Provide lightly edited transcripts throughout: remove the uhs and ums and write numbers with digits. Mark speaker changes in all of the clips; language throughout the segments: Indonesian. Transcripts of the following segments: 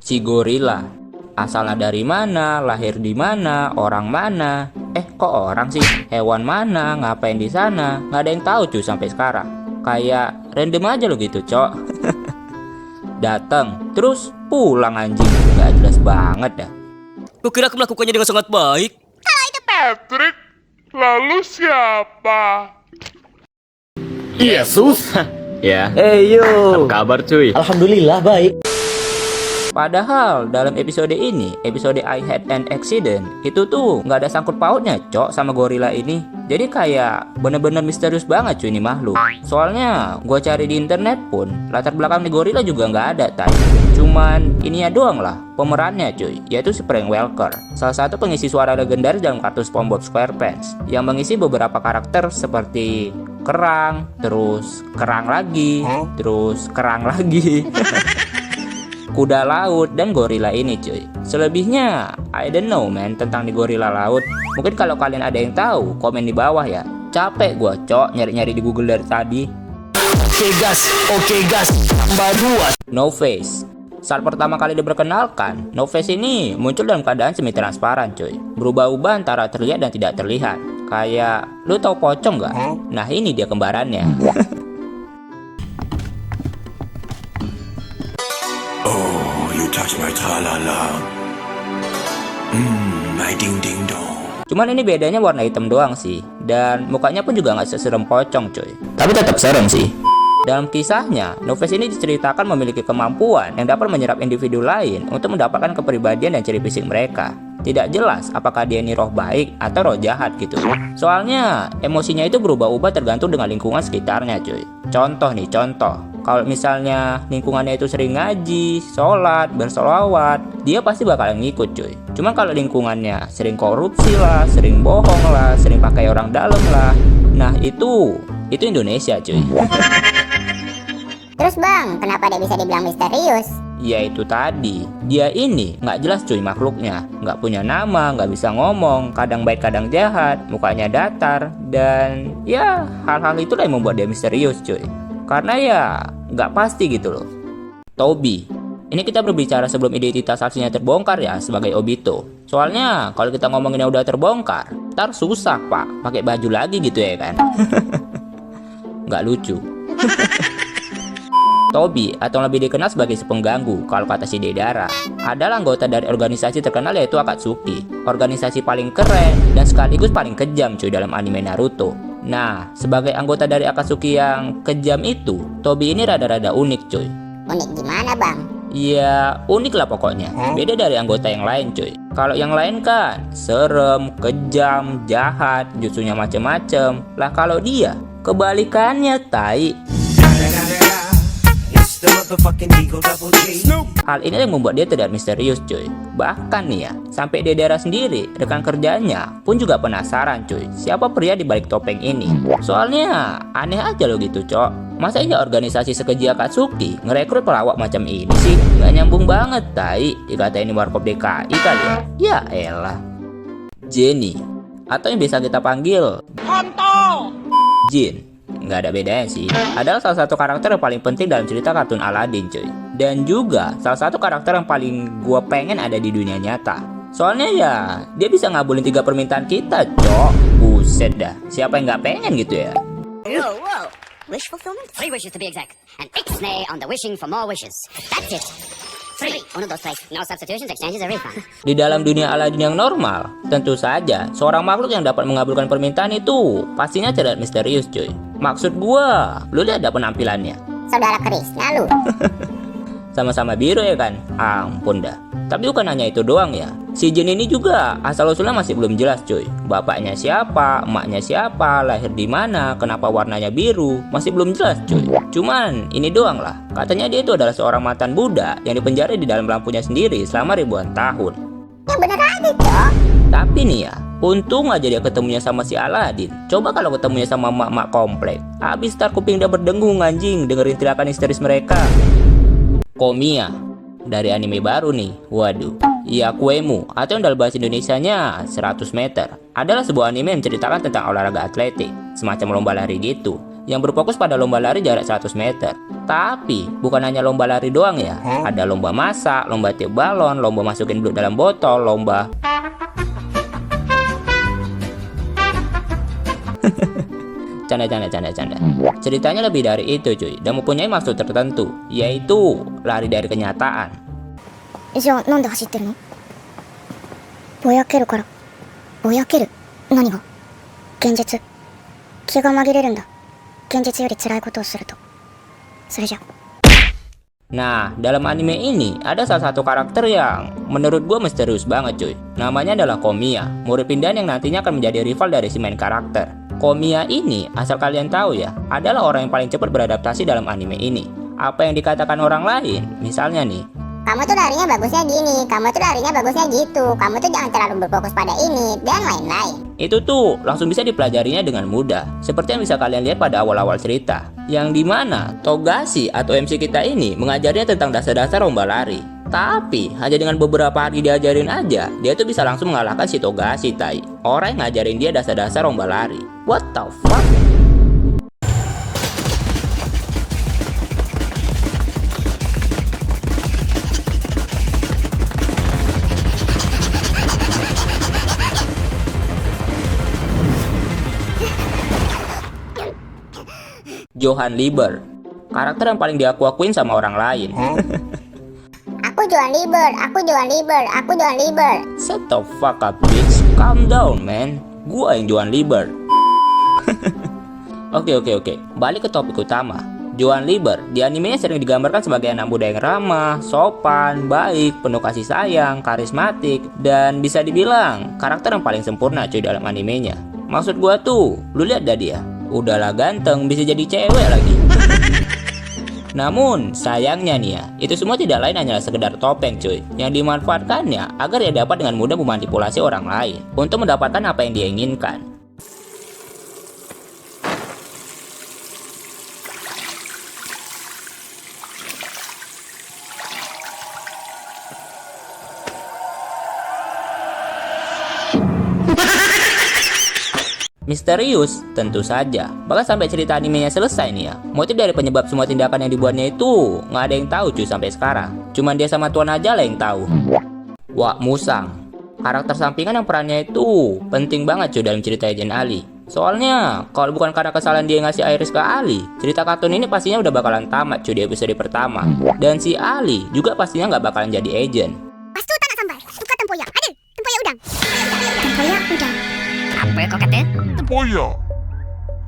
Speaker 1: Si gorila. Asalnya dari mana, lahir di mana, orang mana? Kok orang sih? Hewan mana, ngapain di sana? Nggak ada yang tahu cuy sampai sekarang. Kayak random aja lo gitu, cok. Datang, terus pulang anjing. Nggak jelas banget dah.
Speaker 2: Kukira aku melakukannya dengan sangat baik.
Speaker 3: Patrick, lalu siapa?
Speaker 4: Yesus.
Speaker 5: Ya,
Speaker 4: Yo.
Speaker 5: apa kabar cuy?
Speaker 4: Alhamdulillah baik.
Speaker 1: Padahal dalam episode ini, episode I Had an Accident, itu tuh nggak ada sangkut pautnya cok sama gorila ini. Jadi kayak bener-bener misterius banget cuy ini makhluk. Soalnya gua cari di internet pun latar belakang di gorila juga nggak ada tay. Cuman ininya doang lah pemerannya cuy, yaitu si Frank Welker, salah satu pengisi suara legendaris dalam kartun SpongeBob SquarePants yang mengisi beberapa karakter seperti kerang, terus kerang lagi, terus kerang lagi. Kuda laut dan gorila ini cuy. Selebihnya I don't know man tentang di gorila laut. Mungkin kalau kalian ada yang tahu komen di bawah ya. Capek gua cok nyari-nyari di Google dari tadi.
Speaker 4: Oke gas, tambah 2.
Speaker 1: No Face. Saat pertama kali diperkenalkan, No Face ini muncul dalam keadaan semi transparan cuy. Berubah-ubah antara terlihat dan tidak terlihat. Kayak lu tahu pocong nggak? Nah ini dia kembarannya.
Speaker 6: You touch my tra-la-la. My ding-ding-dong.
Speaker 1: Cuman ini bedanya warna hitam doang sih. Dan mukanya pun juga nggak seserem pocong cuy. Tapi tetap serem sih. Dalam kisahnya, No Face ini diceritakan memiliki kemampuan yang dapat menyerap individu lain untuk mendapatkan kepribadian dan ciri fisik mereka. Tidak jelas apakah dia ini roh baik atau roh jahat gitu. Soalnya emosinya itu berubah-ubah tergantung dengan lingkungan sekitarnya cuy. Contoh nih, contoh. Kalau misalnya lingkungannya itu sering ngaji, sholat, bersolawat, dia pasti bakalan ngikut cuy. Cuma kalau lingkungannya sering korupsi lah, sering bohong lah, sering pakai orang dalam lah, nah itu Indonesia cuy.
Speaker 7: Terus bang, kenapa dia bisa dibilang misterius?
Speaker 1: Ya itu tadi, dia ini nggak jelas cuy makhluknya. Nggak punya nama, nggak bisa ngomong, kadang baik kadang jahat, mukanya datar. Dan ya hal-hal itulah yang membuat dia misterius cuy. Karena ya nggak pasti gitu loh. Toby. Ini kita berbicara sebelum identitas aslinya terbongkar ya sebagai Obito. Soalnya kalau kita ngomonginnya udah terbongkar, ntar susah pak, pakai baju lagi gitu ya kan. Nggak lucu. Toby atau lebih dikenal sebagai si pengganggu kalau kata si Deidara adalah anggota dari organisasi terkenal yaitu Akatsuki, organisasi paling keren dan sekaligus paling kejam cuy dalam anime Naruto. Nah, sebagai anggota dari Akatsuki yang kejam itu, Toby ini rada-rada unik cuy.
Speaker 7: Unik gimana bang?
Speaker 1: Ya unik lah pokoknya, beda dari anggota yang lain cuy. Kalau yang lain kan serem, kejam, jahat, jutsunya macem-macem. Lah kalau dia kebalikannya tai. Hal ini yang membuat dia terlihat misterius cuy. Bahkan nih ya, sampai Deidara sendiri, rekan kerjanya pun juga penasaran cuy, siapa pria di balik topeng ini. Soalnya aneh aja loh gitu cok. Masa iya organisasi sekeji Akatsuki ngerekrut pelawak macam ini sih? Nggak nyambung banget tai. Dikatain ini warkop DKI kali ya. Ya elah. Jenny, atau yang biasa kita panggil Jin, nggak ada bedanya sih, adalah salah satu karakter yang paling penting dalam cerita kartun Aladdin cuy. Dan juga salah satu karakter yang paling gua pengen ada di dunia nyata. Soalnya ya dia bisa ngabulin 3 permintaan kita cok. Buset dah, siapa yang nggak pengen gitu ya.
Speaker 8: Whoa. Wish fulfillment? 3 wishes to be exact. And ixnay on the wishing for more wishes. That's it. 3. One of those plays. No substitutions, exchanges, or refund.
Speaker 1: Di dalam dunia Aladdin yang normal, tentu saja seorang makhluk yang dapat mengabulkan permintaan itu pastinya terlihat misterius cuy. Maksud gua, lu lihat ada penampilannya.
Speaker 7: Saudara Krisna lu.
Speaker 1: Sama-sama biru ya kan? Ampun dah. Tapi bukan hanya itu doang ya. Si Jin ini juga asal-usulnya masih belum jelas cuy. Bapaknya siapa, emaknya siapa, lahir di mana, kenapa warnanya biru, masih belum jelas cuy. Cuman ini doang lah. Katanya dia itu adalah seorang mantan Buddha yang dipenjara di dalam lampunya sendiri selama ribuan tahun.
Speaker 7: Yang bener aja cok.
Speaker 1: Tapi nih ya, untung aja dia ketemunya sama si Aladdin. Coba kalau ketemunya sama emak-emak komplek, habis tar kuping dia berdengung anjing dengerin teriakan histeris mereka. Komiya dari anime baru nih. Waduh. Yakuemu atau yang dalam bahasa Indonesianya 100 meter adalah sebuah anime yang menceritakan tentang olahraga atletik, semacam lomba lari gitu, yang berfokus pada lomba lari jarak 100 meter. Tapi bukan hanya lomba lari doang ya. Ada lomba masak, lomba tiup balon, lomba masukin belut dalam botol, lomba canda. Ceritanya lebih dari itu cuy, dan mempunyai maksud tertentu, yaitu lari dari kenyataan.
Speaker 7: じゃあなんで走ってるの？ぼやけるから。ぼやける？何が？現実。気が紛れるんだ。現実より辛いことをすると。それじゃ。
Speaker 1: Nah, dalam anime ini ada salah satu karakter yang menurut gue misterius banget cuy. Namanya adalah Komiya, murid pindahan yang nantinya akan menjadi rival dari si main karakter. Komiya ini, asal kalian tahu ya, adalah orang yang paling cepat beradaptasi dalam anime ini. Apa yang dikatakan orang lain, misalnya nih,
Speaker 7: Kamu tuh larinya bagusnya gini, kamu tuh larinya bagusnya gitu, kamu tuh jangan terlalu berfokus pada ini, dan lain-lain.
Speaker 1: itu tuh langsung bisa dipelajarinya dengan mudah. Seperti yang bisa kalian lihat pada awal-awal cerita, yang dimana Togashi atau MC kita ini mengajarinya tentang dasar-dasar lomba lari. Tapi hanya dengan beberapa hari diajarin aja, dia tuh bisa langsung mengalahkan si Togashi tai, orang yang ngajarin dia dasar-dasar lomba lari. What the fuck? Johann Lieber, karakter yang paling diaku-akuin sama orang lain.
Speaker 7: Aku Johann Lieber, aku Johann Lieber, aku Johann Lieber.
Speaker 1: Shut the fuck up bitch, calm down man. Gua yang Johann Lieber. Oke, balik ke topik utama. Johann Lieber di animenya sering digambarkan sebagai anak muda yang ramah, sopan, baik, penuh kasih sayang, karismatik, dan bisa dibilang karakter yang paling sempurna cuy dalam animenya. Maksud gua tuh, lu lihat dah dia, udahlah ganteng, bisa jadi cewek lagi. Namun sayangnya nih ya, itu semua tidak lain hanyalah sekedar topeng cuy, yang dimanfaatkannya agar ia dapat dengan mudah memanipulasi orang lain untuk mendapatkan apa yang dia inginkan. Misterius, tentu saja. Bahkan sampai cerita animenya selesai nih ya, motif dari penyebab semua tindakan yang dibuatnya itu nggak ada yang tahu cuy sampai sekarang. Cuman dia sama Tuan aja lah yang tahu. Wak Musang, karakter sampingan yang perannya itu penting banget cuy dalam cerita Agent Ali. Soalnya kalau bukan karena kesalahan dia ngasih Iris ke Ali, cerita kartun ini pastinya udah bakalan tamat cuy di episode pertama. Dan si Ali juga pastinya nggak bakalan jadi agent.
Speaker 7: Pastu tanah sambar, suka tempoyak, ada tempoyak udang. Tempoyak udang.
Speaker 8: Apa kau kata?
Speaker 3: Tempoyak.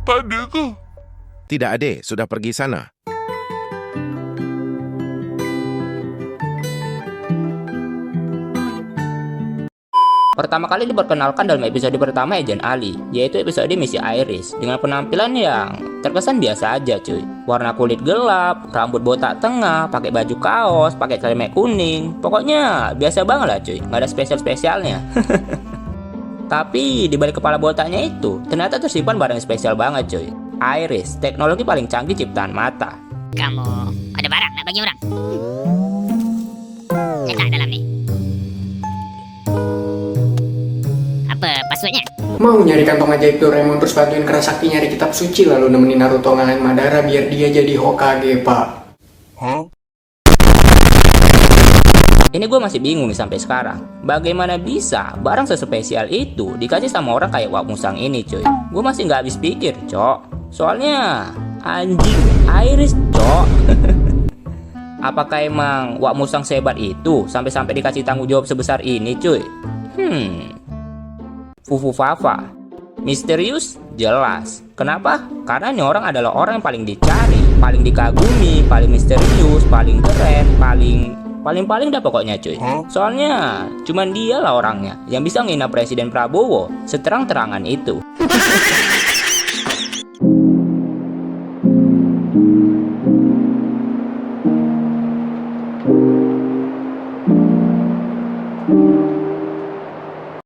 Speaker 3: Tadi ke?
Speaker 5: Tidak, Ade. Sudah pergi sana.
Speaker 1: Pertama kali diperkenalkan dalam episode pertama Agent Ali, yaitu episode Misi Iris, dengan penampilan yang terkesan biasa aja cuy. Warna kulit gelap, rambut botak tengah, pakai baju kaos, pakai celemek kuning. Pokoknya biasa banget lah cuy, nggak ada spesial-spesialnya. Tapi di balik kepala botaknya itu ternyata tersimpan barang spesial banget cuy. Iris, teknologi paling canggih ciptaan mata.
Speaker 8: Kamu ada barang nak bagi orang? Letak dalam ni. Apa passwordnya?
Speaker 9: Mau nyari kantong ajaib Doraemon terus bantuin Kurosaki nyari kitab suci lalu nemenin Naruto ngalahin Madara biar dia jadi Hokage, Pak.
Speaker 1: Ini gue masih bingung nih sampai sekarang. Bagaimana bisa barang sespesial itu dikasih sama orang kayak Wak Musang ini cuy. Gue masih nggak habis pikir cok. Soalnya anjing Iris cok. Apakah emang Wak Musang sehebat itu sampai-sampai dikasih tanggung jawab sebesar ini cuy? Fufu Fafa misterius? Jelas. Kenapa? Karena ini orang adalah orang yang paling dicari, paling dikagumi, paling misterius, paling keren, paling dah pokoknya cuy. Soalnya cuman dia lah orangnya yang bisa menghina Presiden Prabowo seterang-terangan itu.